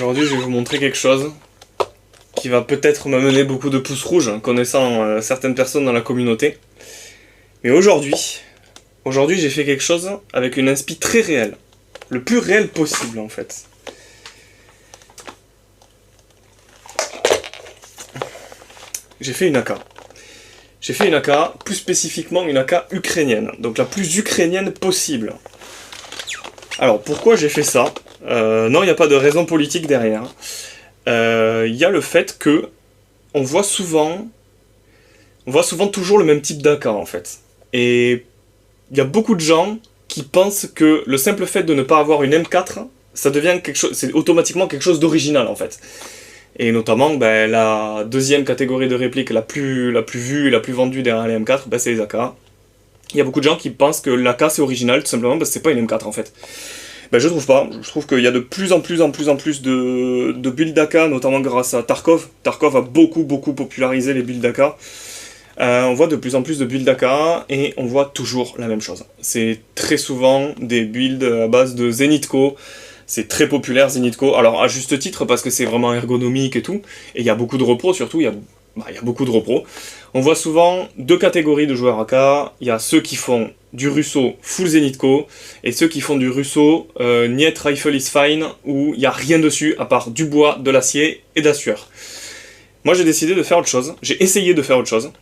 Aujourd'hui, je vais vous montrer quelque chose qui va peut-être m'amener beaucoup de pouces rouges, connaissant certaines personnes dans la communauté. Mais aujourd'hui, j'ai fait quelque chose avec une inspi très réelle. Le plus réel possible, en fait. J'ai fait une AK. J'ai fait une AK, plus spécifiquement une AK ukrainienne. Donc la plus ukrainienne possible. Alors, pourquoi j'ai fait ça? Non, il n'y a pas de raison politique derrière. Il y a le fait que on voit souvent toujours le même type d'AK en fait. Et il y a beaucoup de gens qui pensent que le simple fait de ne pas avoir une M4, ça devient quelque chose, c'est automatiquement quelque chose d'original en fait. Et notamment, la deuxième catégorie de réplique la plus vue et la plus vendue derrière les M4, c'est les AK. Il y a beaucoup de gens qui pensent que l'AK c'est original, tout simplement parce que c'est pas une M4 en fait. Je trouve pas. Je trouve qu'il y a de plus en plus de builds d'AK, notamment grâce à Tarkov. Tarkov a beaucoup popularisé les builds d'AK. On voit de plus en plus de builds d'AK et on voit toujours la même chose. C'est très souvent des builds à base de Zenitco. C'est très populaire Zenitco. Alors à juste titre parce que c'est vraiment ergonomique et tout. Et il y a beaucoup de repros surtout. Il y a beaucoup de repros. On voit souvent deux catégories de joueurs AK. Il y a ceux qui font du Russo full Zenitco, et ceux qui font du Russo Niet Rifle is Fine, où il n'y a rien dessus à part du bois, de l'acier et de la sueur. Moi j'ai décidé de faire autre chose, j'ai essayé de faire autre chose.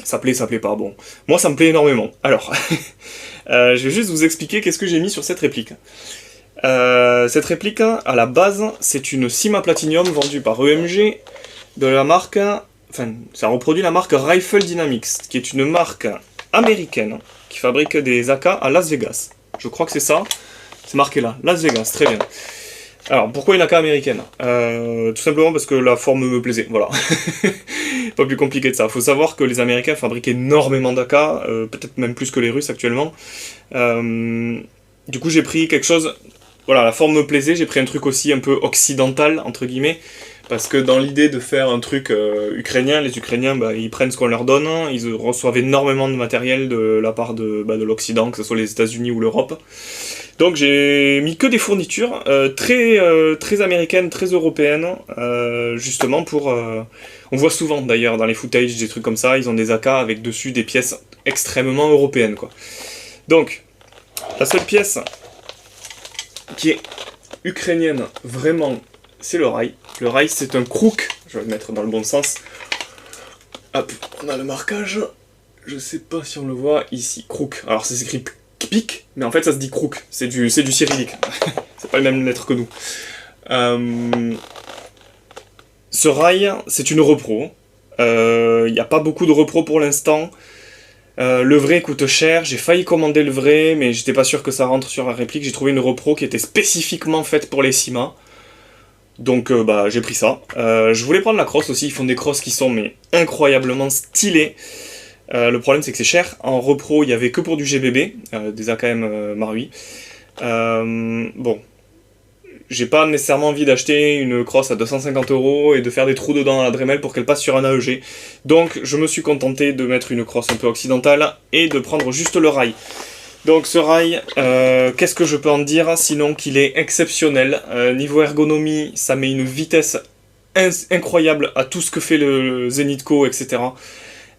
Ça plaît pas, bon. Moi ça me plaît énormément. Alors, je vais juste vous expliquer qu'est-ce que j'ai mis sur cette réplique. Cette réplique, à la base, c'est une Sima Platinum vendue par EMG, de la marque... Enfin, ça reproduit la marque Rifle Dynamics, qui est une marque américaine, qui fabrique des AK à Las Vegas. Je crois que c'est ça. C'est marqué là. Las Vegas, très bien. Alors, pourquoi une AK américaine? Tout simplement parce que la forme me plaisait, voilà. Pas plus compliqué que ça. Faut savoir que les Américains fabriquent énormément d'AK, peut-être même plus que les Russes actuellement. Du coup, j'ai pris quelque chose... Voilà, la forme me plaisait, j'ai pris un truc aussi un peu occidental, entre guillemets, parce que dans l'idée de faire un truc ukrainien, les Ukrainiens, ils prennent ce qu'on leur donne, ils reçoivent énormément de matériel de la part de l'Occident, que ce soit les États-Unis ou l'Europe. Donc j'ai mis que des fournitures très américaines, très européennes, justement pour... On voit souvent d'ailleurs dans les footages des trucs comme ça, ils ont des AK avec dessus des pièces extrêmement européennes, quoi. Donc, la seule pièce qui est ukrainienne, vraiment, c'est le rail. Le rail, c'est un crook. Je vais le mettre dans le bon sens. Hop, on a le marquage. Je sais pas si on le voit ici. Crook. Alors, c'est écrit pic, mais en fait, ça se dit crook. C'est du cyrillique. C'est pas les mêmes lettres que nous. Ce rail, c'est une repro. Il n'y a pas beaucoup de repro pour l'instant. Le vrai coûte cher, j'ai failli commander le vrai, mais j'étais pas sûr que ça rentre sur la réplique. J'ai trouvé une repro qui était spécifiquement faite pour les Sima. Donc j'ai pris ça. Je voulais prendre la crosse aussi, ils font des crosses qui sont incroyablement stylées. Le problème c'est que c'est cher. En repro, il y avait que pour du GBB, des AKM Marui. Bon. J'ai pas nécessairement envie d'acheter une crosse à 250 € et de faire des trous dedans à la Dremel pour qu'elle passe sur un AEG. Donc je me suis contenté de mettre une crosse un peu occidentale et de prendre juste le rail. Donc ce rail, qu'est-ce que je peux en dire sinon qu'il est exceptionnel. Niveau ergonomie, ça met une vitesse incroyable à tout ce que fait le Zenitco, etc.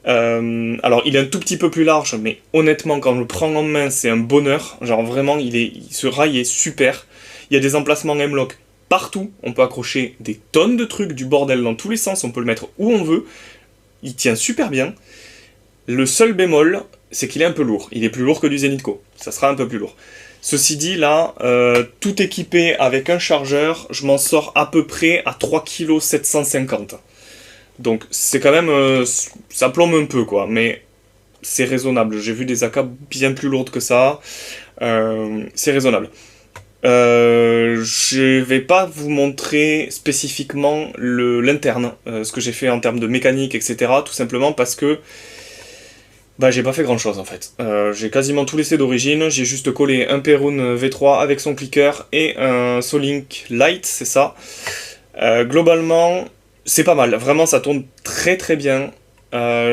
Alors il est un tout petit peu plus large, mais honnêtement quand on le prend en main c'est un bonheur. Genre vraiment, ce rail est super. Il y a des emplacements M-Lock partout, on peut accrocher des tonnes de trucs, du bordel dans tous les sens, on peut le mettre où on veut. Il tient super bien. Le seul bémol, c'est qu'il est un peu lourd. Il est plus lourd que du Zenitco, ça sera un peu plus lourd. Ceci dit, là, tout équipé avec un chargeur, je m'en sors à peu près à 3,750 kg. Donc c'est quand même... ça plombe un peu, quoi, mais c'est raisonnable. J'ai vu des AK bien plus lourdes que ça. C'est raisonnable. Je vais pas vous montrer spécifiquement l'interne, ce que j'ai fait en termes de mécanique, etc. Tout simplement parce que j'ai pas fait grand chose en fait. J'ai quasiment tout laissé d'origine, j'ai juste collé un Perun V3 avec son clicker et un Solink Lite, c'est ça. Globalement, c'est pas mal, vraiment ça tourne très bien.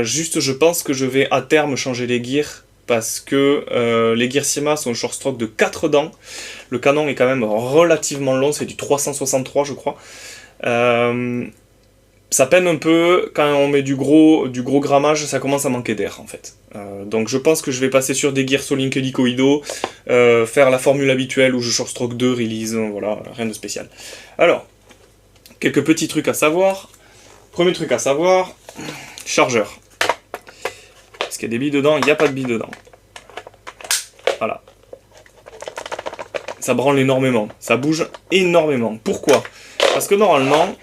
Juste je pense que je vais à terme changer les gears parce que les Gear sont short stroke de 4 dents. Le canon est quand même relativement long, c'est du 363 je crois. Ça peine un peu, quand on met du gros grammage, ça commence à manquer d'air en fait. Donc je pense que je vais passer sur des Gear Link hélicoïdaux, faire la formule habituelle où je short stroke 2, release, voilà, rien de spécial. Alors, quelques petits trucs à savoir. Premier truc à savoir, chargeur. Est-ce qu'il y a des billes dedans? Il n'y a pas de billes dedans. Voilà. Ça branle énormément, ça bouge énormément. Pourquoi? Parce que normalement,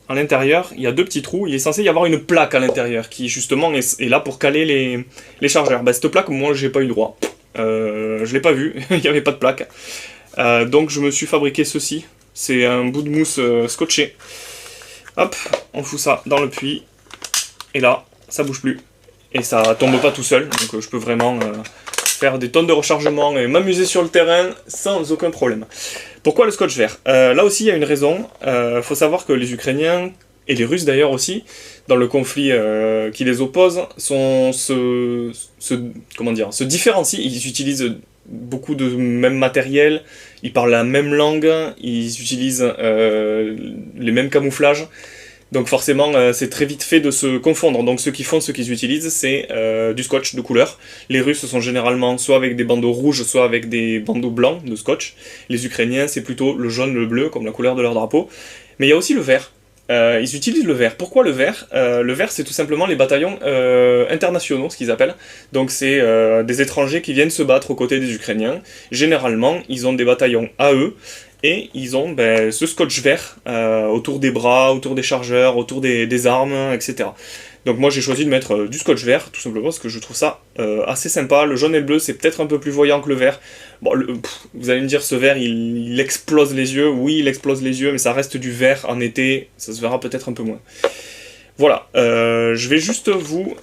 à l'intérieur, il y a 2 petits trous, il est censé y avoir une plaque à l'intérieur qui justement est là pour caler les chargeurs. Bah, cette plaque, moi j'ai pas eu droit. Je l'ai pas vu, il n'y avait pas de plaque. Donc je me suis fabriqué ceci. C'est un bout de mousse scotché. Hop, on fout ça dans le puits. Et là, ça bouge plus. Et ça tombe pas tout seul. Donc je peux vraiment faire des tonnes de rechargement et m'amuser sur le terrain sans aucun problème. Pourquoi le scotch vert? Là aussi il y a une raison. Faut savoir que les Ukrainiens, et les Russes d'ailleurs aussi, dans le conflit qui les oppose, se différencient. Ils utilisent beaucoup de même matériel, ils parlent la même langue, ils utilisent les mêmes camouflages. Donc forcément, c'est très vite fait de se confondre. Donc ce qu'ils utilisent, c'est du scotch de couleur. Les Russes sont généralement soit avec des bandeaux rouges, soit avec des bandeaux blancs de scotch. Les Ukrainiens, c'est plutôt le jaune, le bleu, comme la couleur de leur drapeau. Mais il y a aussi le vert. Ils utilisent le vert. Pourquoi le vert? Le vert, c'est tout simplement les bataillons internationaux, ce qu'ils appellent. Donc c'est des étrangers qui viennent se battre aux côtés des Ukrainiens. Généralement, ils ont des bataillons à eux. Et ils ont ce scotch vert autour des bras, autour des chargeurs, autour des armes, etc. Donc moi j'ai choisi de mettre du scotch vert, tout simplement parce que je trouve ça assez sympa. Le jaune et le bleu c'est peut-être un peu plus voyant que le vert. Bon, vous allez me dire ce vert il explose les yeux, oui il explose les yeux, mais ça reste du vert en été, ça se verra peut-être un peu moins. Voilà, je vais juste vous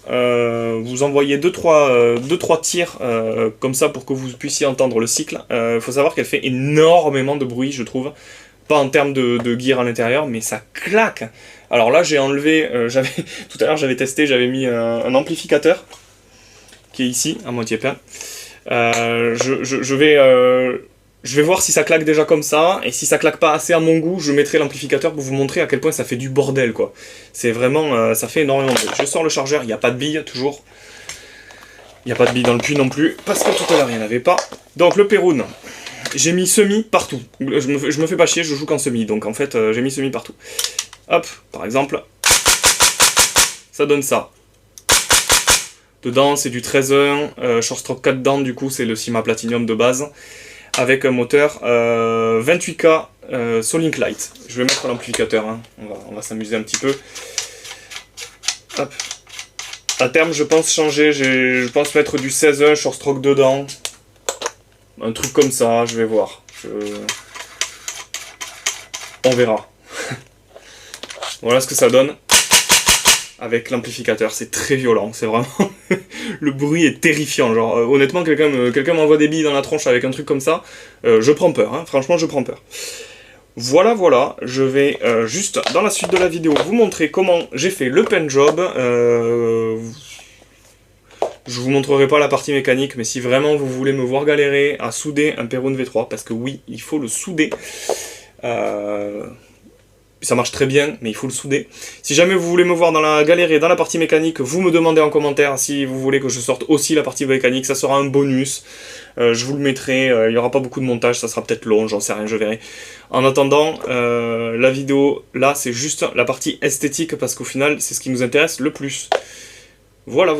envoyer 2-3 tirs comme ça pour que vous puissiez entendre le cycle. Faut savoir qu'elle fait énormément de bruit, je trouve. Pas en termes de gear à l'intérieur, mais ça claque. Alors là, j'ai enlevé, tout à l'heure j'avais testé, j'avais mis un amplificateur qui est ici, à moitié plein. Je vais voir si ça claque déjà comme ça, et si ça claque pas assez à mon goût, je mettrai l'amplificateur pour vous montrer à quel point ça fait du bordel, quoi. C'est vraiment, ça fait énormément de bruit. Je sors le chargeur, il n'y a pas de bille, toujours. Il n'y a pas de bille dans le puits non plus, parce que tout à l'heure il n'y en avait pas. Donc le Perun, j'ai mis semi partout. Je me fais pas chier, je joue qu'en semi, donc en fait j'ai mis semi partout. Hop, par exemple, ça donne ça. Dedans c'est du 13.1, short stroke 4 dents, du coup c'est le Cyma Platinum de base. Avec un moteur 28K Solink Light. Je vais mettre l'amplificateur, hein. On va s'amuser un petit peu. Hop. À terme, je pense changer, je pense mettre du 16.1 short stroke dedans. Un truc comme ça, je vais voir. On verra. Voilà ce que ça donne. Avec l'amplificateur, c'est très violent, c'est vraiment... le bruit est terrifiant, genre honnêtement quelqu'un m'envoie des billes dans la tronche avec un truc comme ça, je prends peur, hein. Franchement je prends peur. Voilà, je vais juste dans la suite de la vidéo vous montrer comment j'ai fait le paint job. Je vous montrerai pas la partie mécanique, mais si vraiment vous voulez me voir galérer à souder un Perun V3, parce que oui, il faut le souder, ça marche très bien, mais il faut le souder. Si jamais vous voulez me voir galérer dans la partie mécanique, vous me demandez en commentaire si vous voulez que je sorte aussi la partie mécanique, ça sera un bonus. Je vous le mettrai, il n'y aura pas beaucoup de montage, ça sera peut-être long, j'en sais rien, je verrai. En attendant, la vidéo, là, c'est juste la partie esthétique, parce qu'au final, c'est ce qui nous intéresse le plus. Voilà.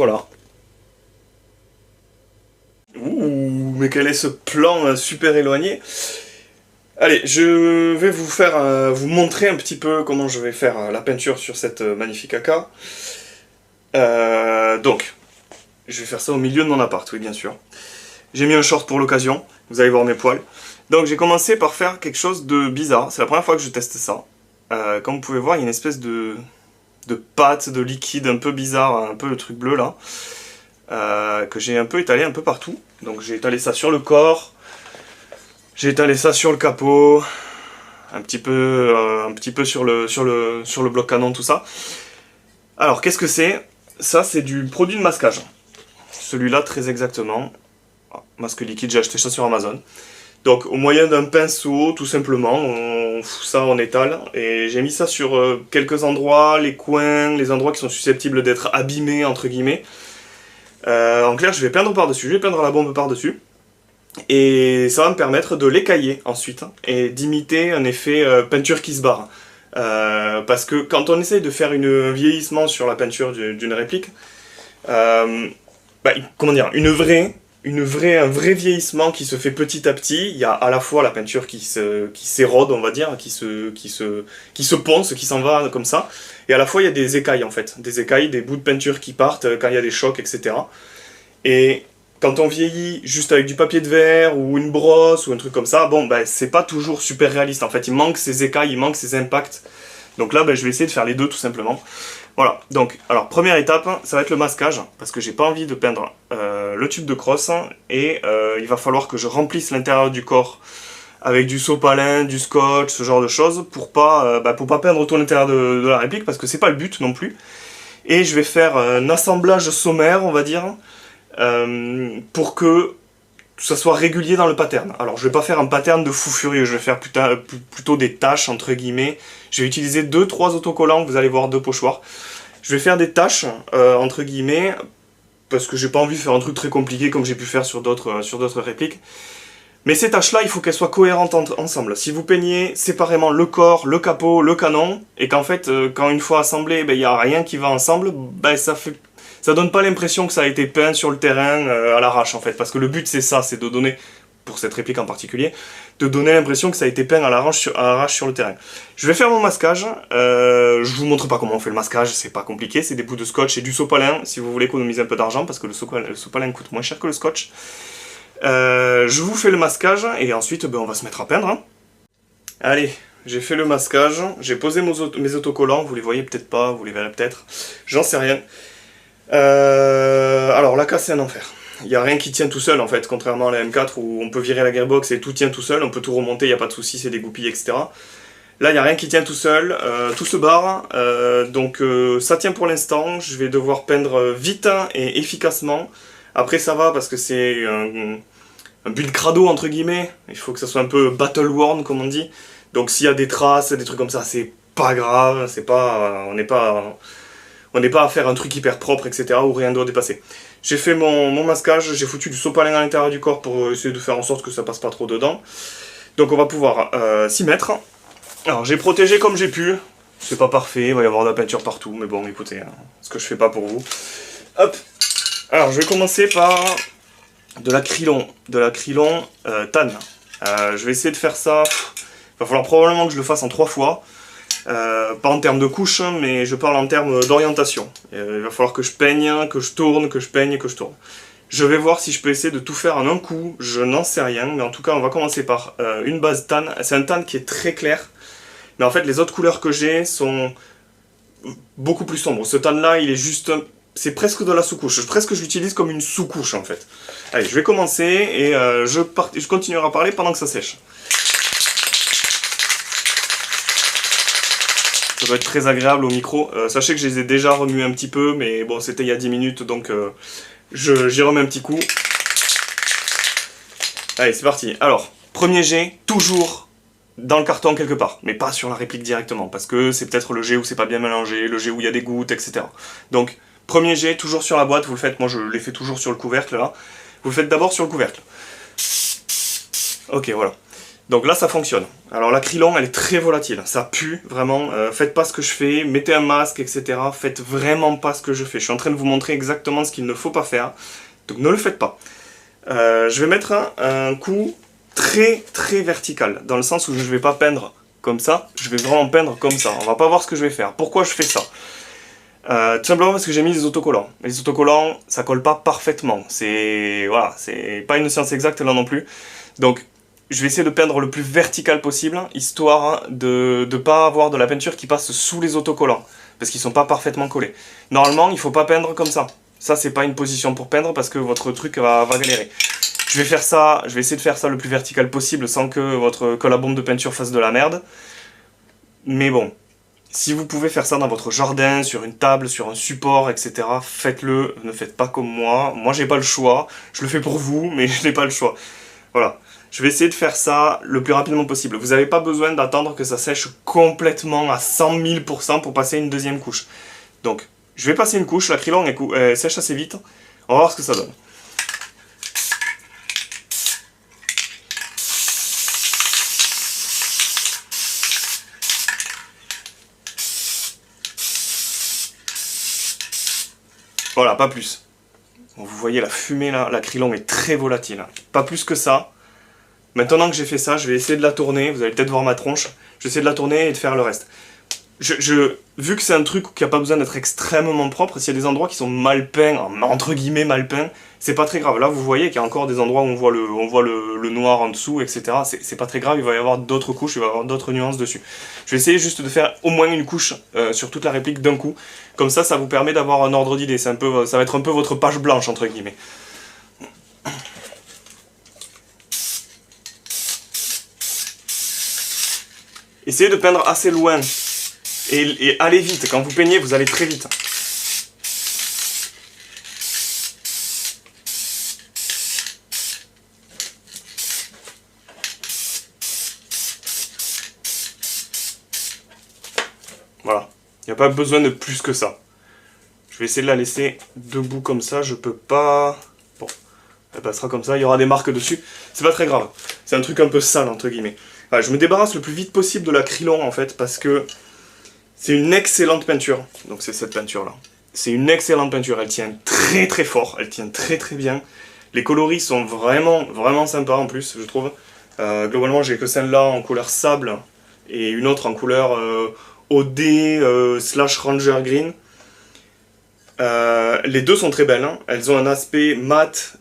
Ouh, mais quel est ce plan super éloigné? Allez, je vais vous montrer un petit peu comment je vais faire la peinture sur cette magnifique AK. Donc, je vais faire ça au milieu de mon appart, oui bien sûr. J'ai mis un short pour l'occasion, vous allez voir mes poils. Donc j'ai commencé par faire quelque chose de bizarre, c'est la première fois que je teste ça. Comme vous pouvez voir, il y a une espèce de pâte, de liquide un peu bizarre, un peu le truc bleu là. Que j'ai un peu étalé un peu partout. Donc j'ai étalé ça sur le corps. J'ai étalé ça sur le capot, un petit peu sur le bloc canon, tout ça. Alors, qu'est-ce que c'est? Ça, c'est du produit de masquage. celui-là très exactement. Masque liquide, j'ai acheté ça sur Amazon. Donc au moyen d'un pinceau, tout simplement, on fout ça, on étale. Et j'ai mis ça sur quelques endroits, les coins, les endroits qui sont susceptibles d'être abîmés, entre guillemets. En clair, je vais peindre par-dessus, je vais peindre la bombe par-dessus. Et ça va me permettre de l'écailler ensuite, et d'imiter un effet peinture qui se barre. Parce que quand on essaye de faire un vieillissement sur la peinture d'une réplique, comment dire, un vrai vieillissement qui se fait petit à petit. Il y a à la fois la peinture qui s'érode, on va dire, qui se ponce, qui s'en va comme ça, et à la fois il y a des écailles en fait, des bouts de peinture qui partent quand il y a des chocs, etc. Et quand on vieillit juste avec du papier de verre ou une brosse ou un truc comme ça, bon, c'est pas toujours super réaliste en fait, il manque ces écailles, il manque ces impacts. Donc là, je vais essayer de faire les deux tout simplement. Voilà, donc, alors première étape, ça va être le masquage, parce que j'ai pas envie de peindre le tube de crosse, et il va falloir que je remplisse l'intérieur du corps avec du sopalin, du scotch, ce genre de choses, pour pas peindre tout l'intérieur de la réplique, parce que c'est pas le but non plus. Et je vais faire un assemblage sommaire, on va dire, pour que ça soit régulier dans le pattern. Alors je vais pas faire un pattern de fou furieux, je vais faire plutôt des tâches entre guillemets. Je vais utiliser 2-3 autocollants, vous allez voir 2 pochoirs. Je vais faire des tâches entre guillemets, parce que j'ai pas envie de faire un truc très compliqué comme j'ai pu faire sur d'autres répliques. Mais ces tâches-là, il faut qu'elles soient cohérentes ensemble. Si vous peignez séparément le corps, le capot, le canon, et qu'en fait, quand une fois assemblé, il n'y a rien qui va ensemble, ça donne pas l'impression que ça a été peint sur le terrain à l'arrache en fait, parce que le but c'est ça, c'est de donner, pour cette réplique en particulier, de donner l'impression que ça a été peint à l'arrache sur le terrain. Je vais faire mon masquage, je vous montre pas comment on fait le masquage, c'est pas compliqué, c'est des bouts de scotch et du sopalin, si vous voulez économiser un peu d'argent, parce que le sopalin coûte moins cher que le scotch. Je vous fais le masquage, et ensuite on va se mettre à peindre. Hein. Allez, j'ai fait le masquage, j'ai posé mes autocollants, vous les voyez peut-être pas, vous les verrez peut-être, j'en sais rien. Alors la casse c'est un enfer. Il n'y a rien qui tient tout seul en fait, contrairement à la M4 où on peut virer la gearbox et tout tient tout seul, on peut tout remonter, il n'y a pas de souci, c'est dégoupillé, etc. Là il n'y a rien qui tient tout seul, tout se barre, donc ça tient pour l'instant, je vais devoir peindre vite et efficacement. Après ça va parce que c'est un build crado entre guillemets, il faut que ça soit un peu battle worn comme on dit. Donc s'il y a des traces, des trucs comme ça, c'est pas grave, on n'est pas à faire un truc hyper propre, etc. où rien ne doit dépasser. J'ai fait mon masquage, j'ai foutu du sopalin à l'intérieur du corps pour essayer de faire en sorte que ça passe pas trop dedans. Donc on va pouvoir s'y mettre. Alors j'ai protégé comme j'ai pu, c'est pas parfait, il va y avoir de la peinture partout, mais bon écoutez, hein, ce que je fais pas pour vous. Hop. Alors je vais commencer par de l'acrylon tan. Je vais essayer de faire ça, il va falloir probablement que je le fasse en 3 fois. Pas en termes de couches, mais je parle en termes d'orientation. Il va falloir que je peigne, que je tourne, que je peigne, que je tourne. Je vais voir si je peux essayer de tout faire en un coup, je n'en sais rien, mais en tout cas on va commencer par une base tan. C'est un tan qui est très clair, mais en fait les autres couleurs que j'ai sont beaucoup plus sombres. Ce tan là il est juste, c'est presque de la sous-couche, presque je l'utilise comme une sous-couche en fait. Allez, je vais commencer et je continuerai à parler pendant que ça sèche. Ça doit être très agréable au micro. Sachez que je les ai déjà remués un petit peu, mais bon, c'était il y a 10 minutes, donc j'y remets un petit coup. Allez, c'est parti. Alors, premier jet, toujours dans le carton quelque part, mais pas sur la réplique directement, parce que c'est peut-être le jet où c'est pas bien mélangé, le jet où il y a des gouttes, etc. Donc, premier jet, toujours sur la boîte, vous le faites, moi je l'ai fait toujours sur le couvercle, là. Vous le faites d'abord sur le couvercle. Ok, voilà. Donc là ça fonctionne. Alors l'acrylon elle est très volatile, ça pue vraiment, faites pas ce que je fais, mettez un masque, etc. Faites vraiment pas ce que je fais. Je suis en train de vous montrer exactement ce qu'il ne faut pas faire, donc ne le faites pas. Je vais mettre un coup très vertical, dans le sens où je vais pas peindre comme ça, je vais vraiment peindre comme ça. On va pas voir ce que je vais faire. Pourquoi je fais ça? Tout simplement parce que j'ai mis des autocollants. Les autocollants ça colle pas parfaitement, voilà, c'est pas une science exacte là non plus. Donc je vais essayer de peindre le plus vertical possible, histoire de ne pas avoir de la peinture qui passe sous les autocollants, parce qu'ils ne sont pas parfaitement collés. Normalement, il ne faut pas peindre comme ça. Ça, c'est pas une position pour peindre, parce que votre truc va galérer. Je vais essayer de faire ça le plus vertical possible, sans que la bombe de peinture fasse de la merde. Mais bon, Si vous pouvez faire ça dans votre jardin, sur une table, sur un support, etc., faites-le, ne faites pas comme moi. Moi, j'ai pas le choix, je le fais pour vous, mais je n'ai pas le choix. Voilà, je vais essayer de faire ça le plus rapidement possible. Vous n'avez pas besoin d'attendre que ça sèche complètement à 100 000% pour passer une deuxième couche. Donc, je vais passer une couche, l'acrylon sèche assez vite, on va voir ce que ça donne. Voilà, pas plus. Bon, vous voyez la fumée là, l'acrylon est très volatile. Hein. Pas plus que ça. Maintenant que j'ai fait ça, je vais essayer de la tourner. Vous allez peut-être voir ma tronche. Je vais essayer de la tourner et de faire le reste. Vu que c'est un truc qui n'a pas besoin d'être extrêmement propre, s'il y a des endroits qui sont mal peints, entre guillemets mal peints, c'est pas très grave. Là, vous voyez qu'il y a encore des endroits où on voit le noir en dessous, etc. C'est pas très grave, il va y avoir d'autres couches, il va y avoir d'autres nuances dessus. Je vais essayer juste de faire au moins une couche sur toute la réplique d'un coup. Comme ça, ça vous permet d'avoir un ordre d'idée. Ça va être un peu votre page blanche, entre guillemets. Essayez de peindre assez loin. Et allez vite, quand vous peignez, vous allez très vite. Voilà, il n'y a pas besoin de plus que ça. Je vais essayer de la laisser debout comme ça, je peux pas... Bon, elle passera comme ça, il y aura des marques dessus. C'est pas très grave, c'est un truc un peu sale, entre guillemets. Voilà, je me débarrasse le plus vite possible de l'acrylon, en fait, parce que... c'est une excellente peinture, donc c'est cette peinture là. C'est une excellente peinture, elle tient très très fort, elle tient très très bien. Les coloris sont vraiment vraiment sympas en plus, je trouve. Globalement j'ai que celle-là en couleur sable et une autre en couleur OD slash Ranger Green. Les deux sont très belles, hein. Elles ont un aspect mat,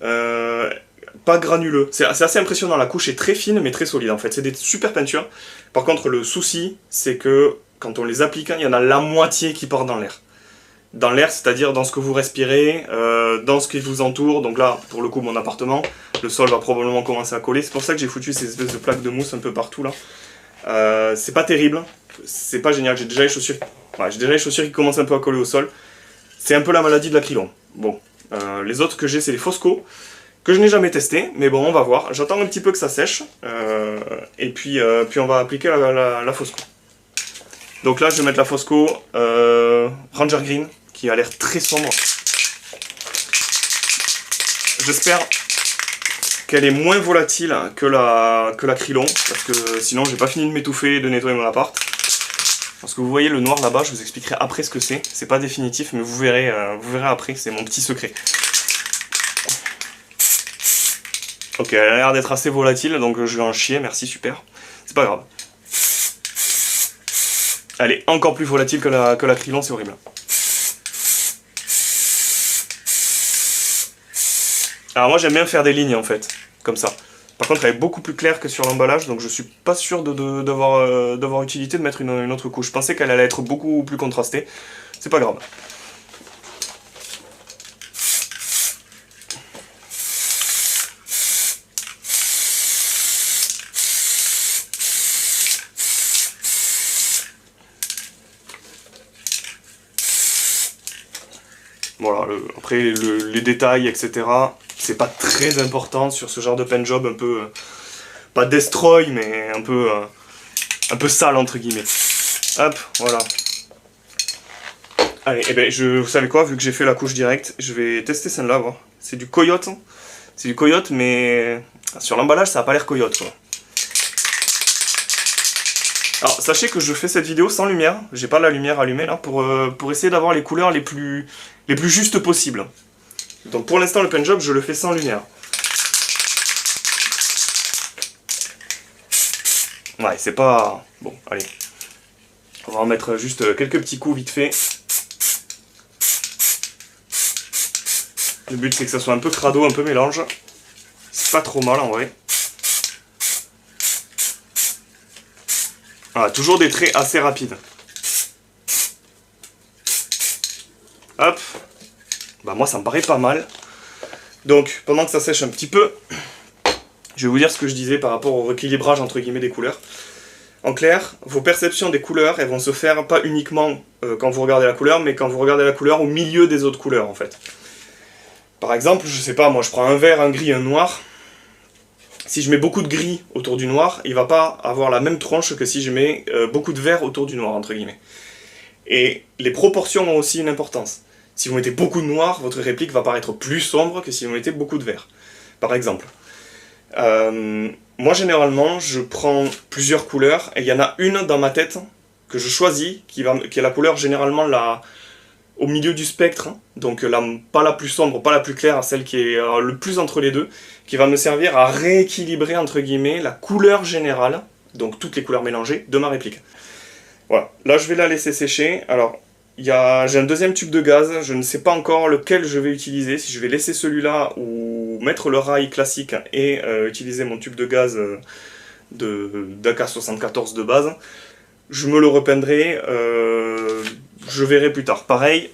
pas granuleux. C'est assez impressionnant, la couche est très fine mais très solide en fait, c'est des super peintures. Par contre le souci c'est que quand on les applique, il y en a la moitié qui part dans l'air. Dans l'air, c'est-à-dire dans ce que vous respirez, dans ce qui vous entoure. Donc là, pour le coup, mon appartement, le sol va probablement commencer à coller. C'est pour ça que j'ai foutu ces espèces de plaques de mousse un peu partout là. C'est pas terrible, c'est pas génial. J'ai déjà les chaussures, qui commencent un peu à coller au sol. C'est un peu la maladie de l'acrylon. Bon, les autres que j'ai, c'est les Fosco, que je n'ai jamais testé, mais bon, on va voir. J'attends un petit peu que ça sèche, et puis on va appliquer la Fosco. Donc là, je vais mettre la Fosco Ranger Green, qui a l'air très sombre. J'espère qu'elle est moins volatile que l'acrylon, parce que sinon, j'ai pas fini de m'étouffer et de nettoyer mon appart. Parce que vous voyez le noir là-bas, je vous expliquerai après ce que c'est. C'est pas définitif, mais vous verrez après, c'est mon petit secret. Ok, elle a l'air d'être assez volatile, donc je vais en chier, merci, super. C'est pas grave. Elle est encore plus volatile que l'acrylon, c'est horrible. Alors moi j'aime bien faire des lignes en fait, comme ça. Par contre elle est beaucoup plus claire que sur l'emballage, donc je suis pas sûr d'avoir utilité de mettre une autre couche. Je pensais qu'elle allait être beaucoup plus contrastée, c'est pas grave. Voilà, après les détails, etc. C'est pas très important sur ce genre de paint job un peu... pas destroy, mais un peu sale entre guillemets. Hop, voilà. Allez, et ben vous savez quoi, vu que j'ai fait la couche directe, je vais tester celle-là, voir. C'est du coyote. C'est du coyote, mais sur l'emballage, ça a pas l'air coyote, quoi. Alors, sachez que je fais cette vidéo sans lumière, j'ai pas la lumière allumée là, pour essayer d'avoir les couleurs les plus justes possibles. Donc pour l'instant, le paint job, je le fais sans lumière. Ouais, c'est pas... Bon, allez. On va en mettre juste quelques petits coups vite fait. Le but, c'est que ça soit un peu crado, un peu mélange. C'est pas trop mal en vrai. Voilà, toujours des traits assez rapides. Hop. Bah moi ça me paraît pas mal. Donc pendant que ça sèche un petit peu, je vais vous dire ce que je disais par rapport au rééquilibrage entre guillemets des couleurs. En clair, vos perceptions des couleurs, elles vont se faire pas uniquement quand vous regardez la couleur, mais quand vous regardez la couleur au milieu des autres couleurs, en fait. Par exemple, je sais pas, moi je prends un vert, un gris, un noir. Si je mets beaucoup de gris autour du noir, il va pas avoir la même tronche que si je mets beaucoup de vert autour du noir, entre guillemets. Et les proportions ont aussi une importance. Si vous mettez beaucoup de noir, votre réplique va paraître plus sombre que si vous mettez beaucoup de vert. Par exemple. Moi, généralement, je prends plusieurs couleurs, et il y en a une dans ma tête que je choisis, qui est la couleur généralement au milieu du spectre, hein. Donc pas la plus sombre, pas la plus claire, celle qui est le plus entre les deux, qui va me servir à rééquilibrer, entre guillemets, la couleur générale, donc toutes les couleurs mélangées, de ma réplique. Voilà, là je vais la laisser sécher. Alors, j'ai un deuxième tube de gaz, je ne sais pas encore lequel je vais utiliser, si je vais laisser celui-là ou mettre le rail classique et utiliser mon tube de gaz d'AK74 de base. Je me le repeindrai, je verrai plus tard. Pareil,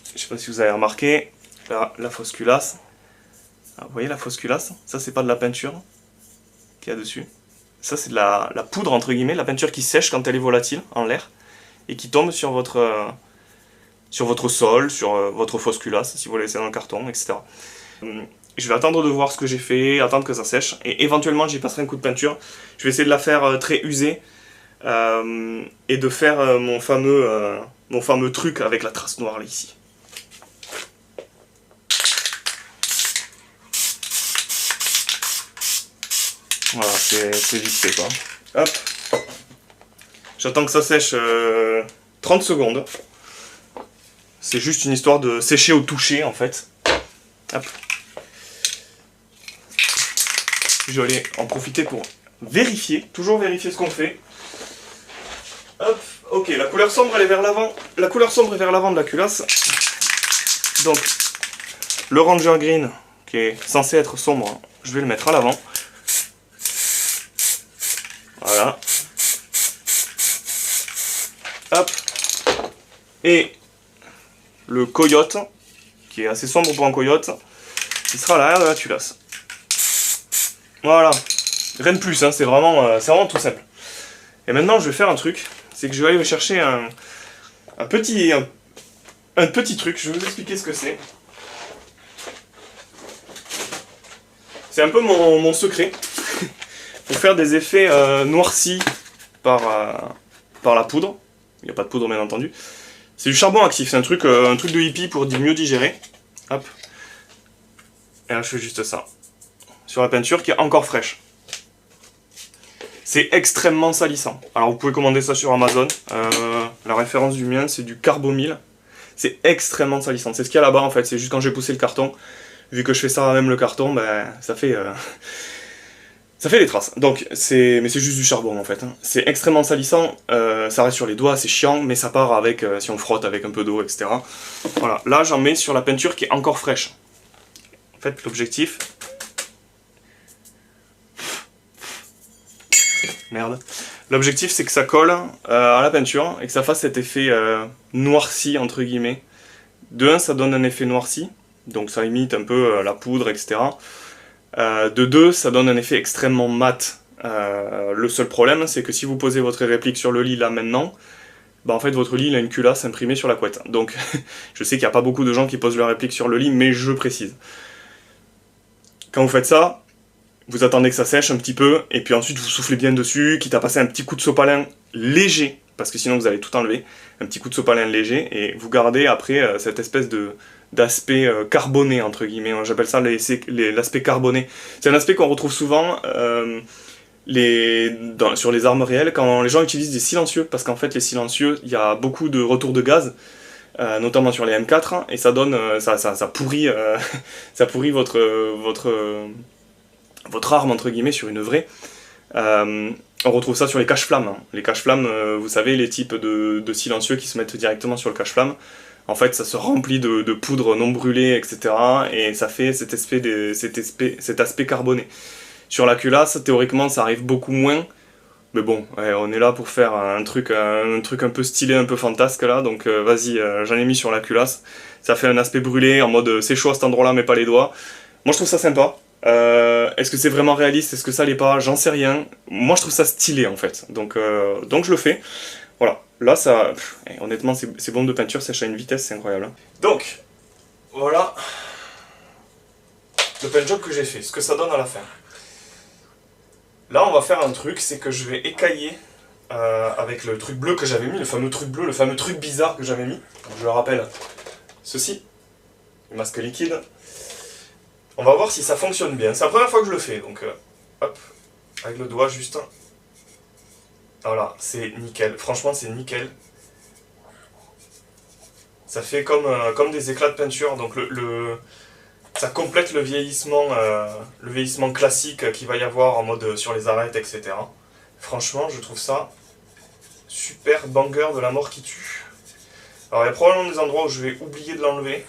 je ne sais pas si vous avez remarqué, la fausse culasse. Ah, vous voyez la fausse culasse? Ça c'est pas de la peinture qu'il y a dessus. Ça c'est de la poudre entre guillemets, la peinture qui sèche quand elle est volatile en l'air et qui tombe sur votre sol, sur votre fausse culasse, si vous la laissez dans le carton, etc. Je vais attendre de voir ce que j'ai fait, attendre que ça sèche, et éventuellement j'y passerai un coup de peinture. Je vais essayer de la faire très usée, et de faire mon fameux truc avec la trace noire là, ici. Voilà, c'est vite fait quoi. Hop. J'attends que ça sèche 30 secondes. C'est juste une histoire de sécher au toucher en fait. Hop. Je vais aller en profiter pour vérifier, toujours vérifier ce qu'on fait. Hop, ok, la couleur sombre elle est vers l'avant. La couleur sombre est vers l'avant de la culasse. Donc, le Ranger Green, qui est censé être sombre, je vais le mettre à l'avant. Voilà. Hop. Et le coyote, qui est assez sombre pour un coyote, il sera à l'arrière de la culasse. Voilà. Rien de plus, hein, c'est vraiment tout simple. Et maintenant, je vais faire un truc, c'est que je vais aller chercher un petit truc, je vais vous expliquer ce que c'est. C'est un peu mon secret, pour faire des effets noircis par la poudre. Il n'y a pas de poudre bien entendu. C'est du charbon actif, c'est un truc de hippie pour mieux digérer. Hop. Et là je fais juste ça. Sur la peinture qui est encore fraîche. C'est extrêmement salissant. Alors vous pouvez commander ça sur Amazon. La référence du mien c'est du Carbomil. C'est extrêmement salissant. C'est ce qu'il y a là-bas en fait. C'est juste quand j'ai poussé le carton. Vu que je fais ça à même le carton, ben, ça fait des traces. Donc, mais c'est juste du charbon en fait. Hein. C'est extrêmement salissant. Ça reste sur les doigts, c'est chiant, mais ça part avec, si on frotte avec un peu d'eau, etc. Voilà. Là, j'en mets sur la peinture qui est encore fraîche. En fait, l'objectif... Merde. L'objectif, c'est que ça colle à la peinture et que ça fasse cet effet noirci, entre guillemets. De 1, ça donne un effet noirci, donc ça imite un peu la poudre, etc. De 2, ça donne un effet extrêmement mat. Le seul problème, c'est que si vous posez votre réplique sur le lit là maintenant, bah en fait votre lit il a une culasse imprimée sur la couette. Donc je sais qu'il n'y a pas beaucoup de gens qui posent leur réplique sur le lit, mais je précise. Quand vous faites ça, vous attendez que ça sèche un petit peu, et puis ensuite vous soufflez bien dessus, quitte à passer un petit coup de sopalin léger, parce que sinon vous allez tout enlever, un petit coup de sopalin léger, et vous gardez après cette espèce d'aspect carboné, entre guillemets. J'appelle ça l'aspect carboné. C'est un aspect qu'on retrouve souvent sur les armes réelles, quand les gens utilisent des silencieux, parce qu'en fait les silencieux, il y a beaucoup de retours de gaz, notamment sur les M4, et ça donne, ça pourrit, ça pourrit votre arme, entre guillemets, sur une vraie. On retrouve ça sur les cache-flammes. Hein. Les cache-flammes, vous savez, les types de silencieux qui se mettent directement sur le cache-flamme. En fait, ça se remplit de poudre non brûlée, etc. Et ça fait cet aspect carboné. Sur la culasse, théoriquement, ça arrive beaucoup moins. Mais bon, ouais, on est là pour faire un truc un peu stylé, un peu fantasque là. Donc vas-y, j'en ai mis sur la culasse. Ça fait un aspect brûlé, en mode c'est chaud à cet endroit-là, mais pas les doigts. Moi, je trouve ça sympa. Est-ce que c'est vraiment réaliste? Est-ce que ça l'est pas? J'en sais rien. Moi je trouve ça stylé en fait. Donc je le fais. Voilà. Là ça... honnêtement ces bombes de peinture sèchent à une vitesse, c'est incroyable. Hein. Donc, voilà le paint job que j'ai fait. Ce que ça donne à la fin. Là on va faire un truc, c'est que je vais écailler avec le truc bleu que j'avais mis, le fameux truc bleu, le fameux truc bizarre que j'avais mis. Donc, je le rappelle, ceci, le masque liquide. On va voir si ça fonctionne bien. C'est la première fois que je le fais, donc hop, avec le doigt juste. Voilà, c'est nickel. Franchement, c'est nickel. Ça fait comme des éclats de peinture, donc ça complète le vieillissement classique qu'il va y avoir en mode sur les arêtes, etc. Franchement, je trouve ça super banger de la mort qui tue. Alors, il y a probablement des endroits où je vais oublier de l'enlever.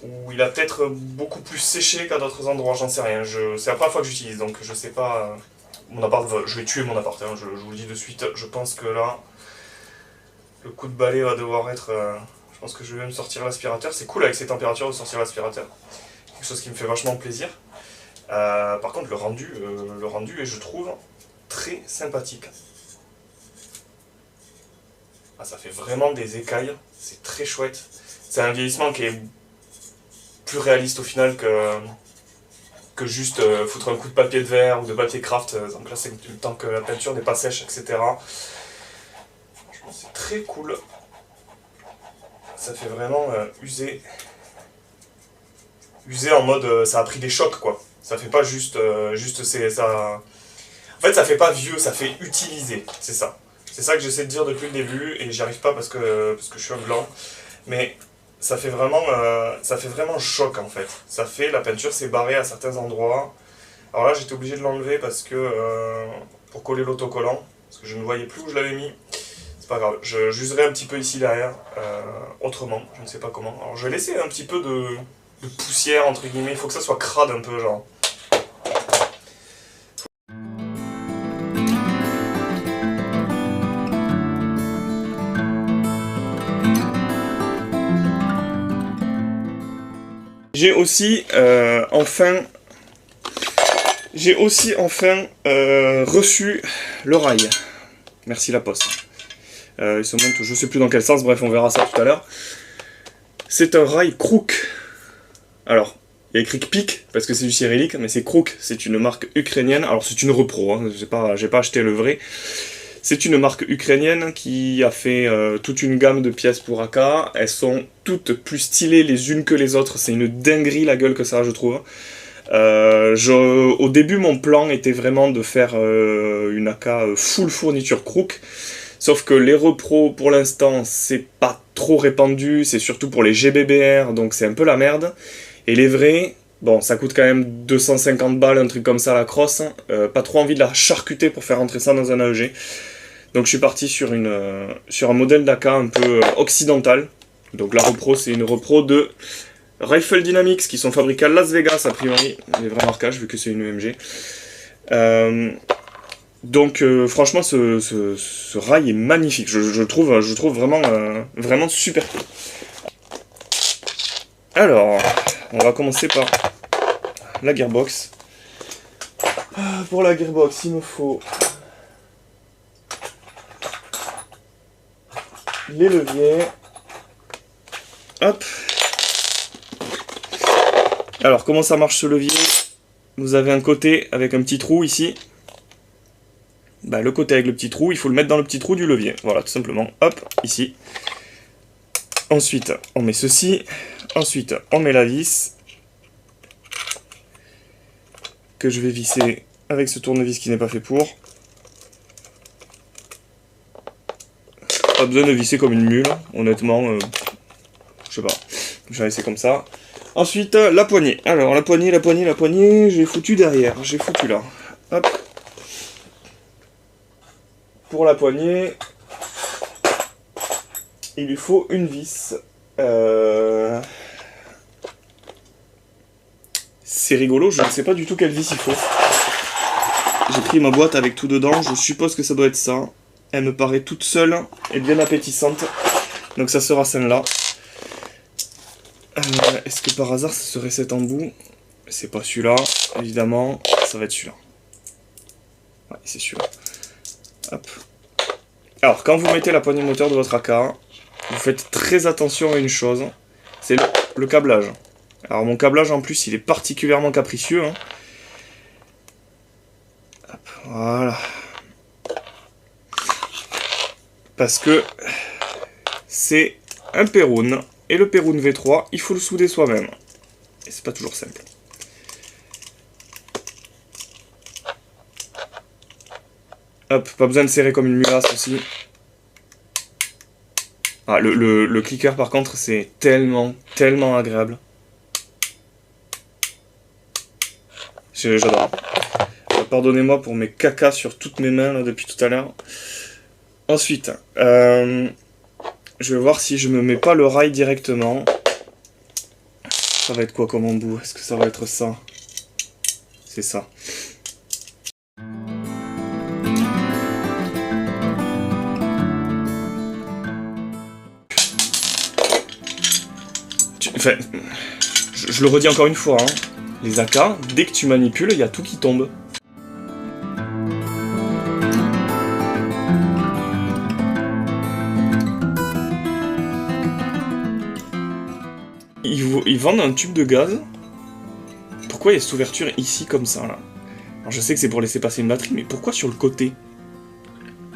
Où il a peut-être beaucoup plus séché qu'à d'autres endroits, j'en sais rien. C'est la première fois que j'utilise, donc je sais pas... Mon appart, je vais tuer mon appart, hein, je vous le dis de suite. Je pense que là, le coup de balai va devoir être... je pense que je vais même sortir l'aspirateur. C'est cool avec ces températures de sortir l'aspirateur. Quelque chose qui me fait vachement plaisir. Par contre, le rendu est, je trouve, très sympathique. Ah, ça fait vraiment des écailles, c'est très chouette. C'est un vieillissement qui est plus réaliste au final que juste foutre un coup de papier de verre ou de papier craft. Donc là, c'est tant que la peinture n'est pas sèche, etc. Franchement, c'est très cool. Ça fait vraiment user en mode ça a pris des chocs, quoi. Ça fait pas juste ça. En fait, ça fait pas vieux, ça fait utiliser. C'est ça. C'est ça que j'essaie de dire depuis le début et j'y arrive pas parce que je suis un blanc. Mais ça fait vraiment choc en fait. Ça fait, la peinture s'est barrée à certains endroits. Alors là, j'étais obligé de l'enlever parce que pour coller l'autocollant, parce que je ne voyais plus où je l'avais mis. C'est pas grave, j'userai un petit peu ici derrière, autrement, je ne sais pas comment. Alors je vais laisser un petit peu de poussière entre guillemets, il faut que ça soit crade un peu genre. J'ai aussi enfin reçu le rail. Merci la poste. Il se monte, je sais plus dans quel sens, bref on verra ça tout à l'heure. C'est un rail Kruk. Alors, il y a écrit Kpik parce que c'est du cyrillique, mais c'est Kruk, c'est une marque ukrainienne. Alors c'est une repro, hein, j'ai pas acheté le vrai. C'est une marque ukrainienne qui a fait toute une gamme de pièces pour AK. Elles sont toutes plus stylées les unes que les autres. C'est une dinguerie la gueule que ça a, je trouve. Au début, mon plan était vraiment de faire une AK full fourniture Kruk. Sauf que les repros, pour l'instant, c'est pas trop répandu. C'est surtout pour les GBBR, donc c'est un peu la merde. Et les vrais... Bon, ça coûte quand même 250 balles, un truc comme ça, la crosse. Pas trop envie de la charcuter pour faire rentrer ça dans un AEG. Donc je suis parti sur un modèle d'AK un peu occidental. Donc la repro, c'est une repro de Rifle Dynamics, qui sont fabriqués à Las Vegas, a priori. Les vrais marquages, vu que c'est une UMG. Donc franchement, ce rail est magnifique. Je trouve vraiment, vraiment super cool. Alors... on va commencer par la gearbox. Pour la gearbox, il me faut les leviers. Hop. Alors, comment ça marche ce levier? Vous avez un côté avec un petit trou ici. Bah, le côté avec le petit trou, il faut le mettre dans le petit trou du levier. Voilà, tout simplement. Hop, ici. Ensuite, on met ceci. Ensuite, on met la vis que je vais visser avec ce tournevis qui n'est pas fait pour. Pas besoin de visser comme une mule, honnêtement, je sais pas. Je vais laisser comme ça. Ensuite, la poignée. Alors, la poignée, j'ai foutu derrière. J'ai foutu là. Hop. Pour la poignée, il lui faut une vis. C'est rigolo, je ne sais pas du tout quelle vis il faut. J'ai pris ma boîte avec tout dedans, je suppose que ça doit être ça. Elle me paraît toute seule et bien appétissante. Donc ça sera celle-là. Est-ce que par hasard ça serait cette embout? C'est pas celui-là, évidemment, ça va être celui-là. Ouais, c'est celui-là. Hop. Alors, quand vous mettez la poignée moteur de votre AK, vous faites très attention à une chose, c'est le câblage. Alors, mon câblage, en plus, il est particulièrement capricieux. Hein. Hop, voilà. Parce que c'est un Perun, et le Perun V3, il faut le souder soi-même. Et c'est pas toujours simple. Hop, pas besoin de serrer comme une mulasse aussi. Ah, le clicker par contre, c'est tellement agréable. J'adore. Pardonnez-moi pour mes cacas sur toutes mes mains là, depuis tout à l'heure. Ensuite, je vais voir si je me mets pas le rail directement. Ça va être quoi comme embout? Est-ce que ça va être ça? C'est ça. Enfin, je le redis encore une fois, hein. Les AK, dès que tu manipules, il y a tout qui tombe. Ils vendent un tube de gaz. Pourquoi il y a cette ouverture ici comme ça là? Alors je sais que c'est pour laisser passer une batterie, mais pourquoi sur le côté?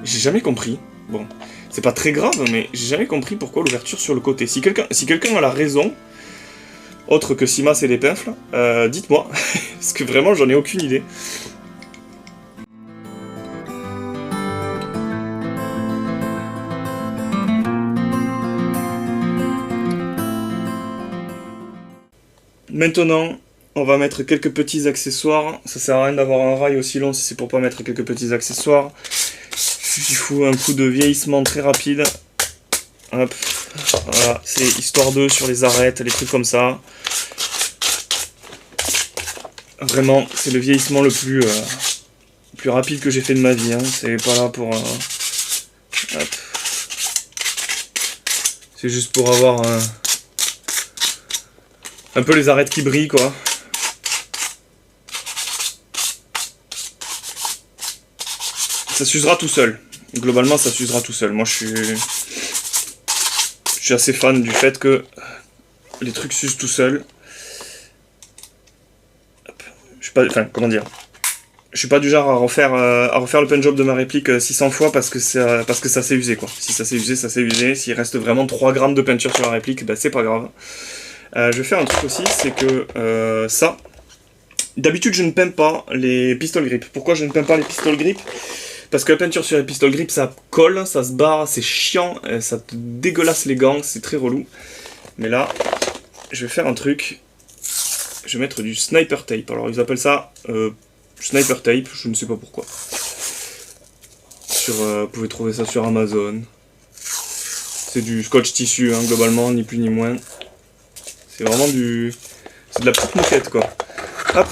J'ai jamais compris. Bon, c'est pas très grave, mais j'ai jamais compris pourquoi l'ouverture sur le côté. Si quelqu'un a la raison, autre que Simas et les pinfles, dites-moi, parce que vraiment j'en ai aucune idée. Maintenant, on va mettre quelques petits accessoires. Ça sert à rien d'avoir un rail aussi long si c'est pour pas mettre quelques petits accessoires. Je fous un coup de vieillissement très rapide. Hop, voilà, c'est histoire de sur les arêtes, les trucs comme ça. Vraiment, c'est le vieillissement le plus rapide que j'ai fait de ma vie. Hein. C'est pas là pour... hop. C'est juste pour avoir un peu les arêtes qui brillent, quoi. Ça s'usera tout seul. Globalement, ça s'usera tout seul. Moi, je suis assez fan du fait que les trucs s'usent tout seuls. Je suis pas... Enfin, comment dire? Je suis pas du genre à refaire le paint job de ma réplique 600 fois parce que ça s'est usé, quoi. Si ça s'est usé, ça s'est usé. S'il reste vraiment 3 grammes de peinture sur la réplique, ben c'est pas grave. Je vais faire un truc aussi, c'est que ça... D'habitude, je ne peins pas les pistol grip. Pourquoi je ne peins pas les pistol grip? Parce que la peinture sur les pistol grip, ça colle, ça se barre, c'est chiant, ça te dégueulasse les gants, c'est très relou. Mais là, je vais faire un truc. Je vais mettre du sniper tape. Alors, ils appellent ça sniper tape, je ne sais pas pourquoi. Vous pouvez trouver ça sur Amazon. C'est du scotch tissu, hein, globalement, ni plus ni moins. C'est vraiment du... C'est de la petite moquette, quoi. Hop.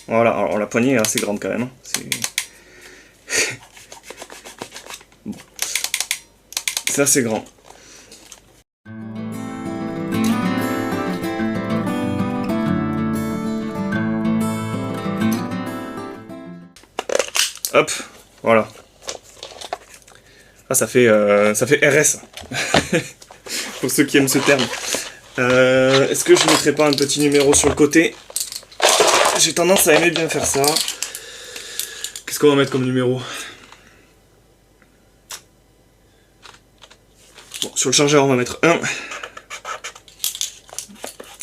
Voilà, alors la poignée est assez grande quand même. Hein. Bon. C'est assez grand. Hop, voilà. Ah, ça fait RS. Pour ceux qui aiment ce terme. Est-ce que je ne mettrais pas un petit numéro sur le côté? J'ai tendance à aimer bien faire ça. Qu'est-ce qu'on va mettre comme numéro? Bon, sur le chargeur, on va mettre 1.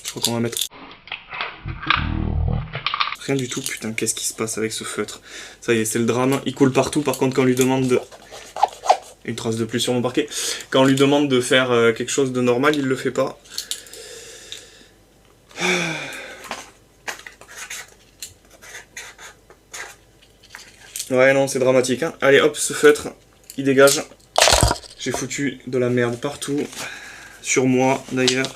Je crois qu'on va mettre... Rien du tout, putain, qu'est-ce qui se passe avec ce feutre? Ça y est, c'est le drame. Il coule partout, par contre, quand on lui demande de... Une trace de plus sur mon parquet. Quand on lui demande de faire quelque chose de normal, il le fait pas. Ouais, non, c'est dramatique. Hein. Allez, hop, ce feutre, il dégage. J'ai foutu de la merde partout. Sur moi, d'ailleurs.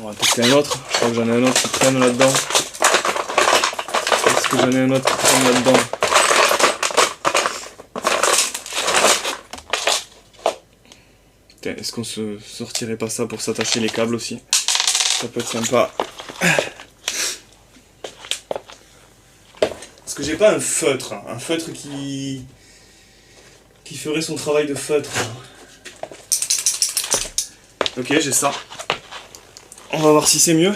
On va tester un autre. Je crois que j'en ai un autre qui traîne là-dedans. Est-ce que j'en ai un autre qui traîne là-dedans? Putain, est-ce qu'on se sortirait pas ça pour s'attacher les câbles aussi? Ça peut être sympa. Parce que j'ai pas un feutre qui ferait son travail de feutre. Ok, j'ai ça. On va voir si c'est mieux.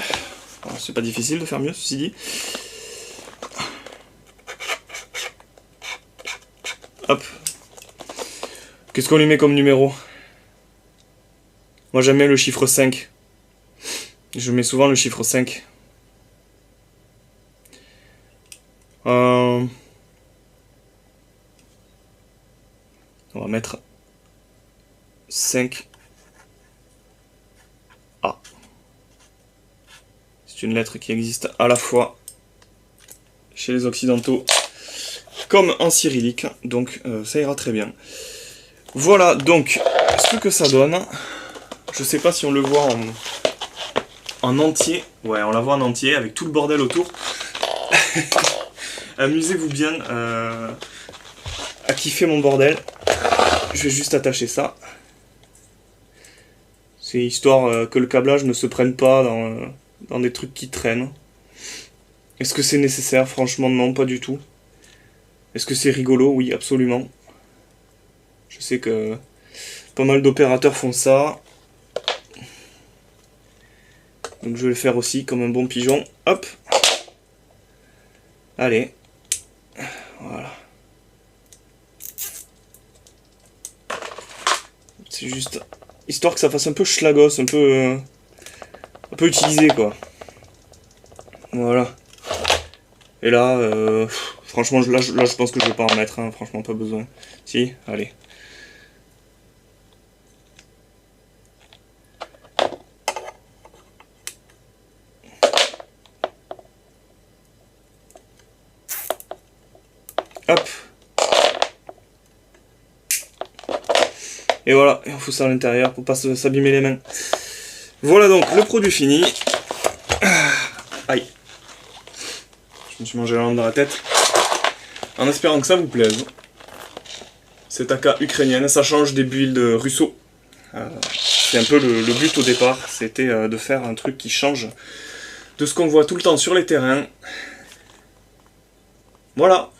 C'est pas difficile de faire mieux, ceci dit. Hop. Qu'est-ce qu'on lui met comme numéro? Moi j'aime bien le chiffre 5. Je mets souvent le chiffre 5. On va mettre 5A. C'est une lettre qui existe à la fois chez les occidentaux comme en cyrillique, donc ça ira très bien. Voilà donc ce que ça donne. Je sais pas si on le voit en entier. Ouais, on la voit en entier avec tout le bordel autour. Amusez-vous bien à kiffer mon bordel. Je vais juste attacher ça. C'est histoire que le câblage ne se prenne pas dans des trucs qui traînent. Est-ce que c'est nécessaire? Franchement non, pas du tout. Est-ce que c'est rigolo? Oui, absolument. Je sais que pas mal d'opérateurs font ça. Donc je vais le faire aussi comme un bon pigeon. Hop. Allez. Voilà. C'est juste histoire que ça fasse un peu schlagos, un peu utilisé quoi. Voilà. Et là, franchement, là, je pense que je vais pas en mettre, hein, franchement, pas besoin. Si, allez. Hop. Et voilà, et on fout ça à l'intérieur pour pas s'abîmer les mains. Voilà donc le produit fini. Aïe. Je me suis mangé la lampe dans la tête. En espérant que ça vous plaise. Cette AK ukrainienne, ça change des builds russo. C'est un peu le but au départ, c'était de faire un truc qui change de ce qu'on voit tout le temps sur les terrains. Voilà.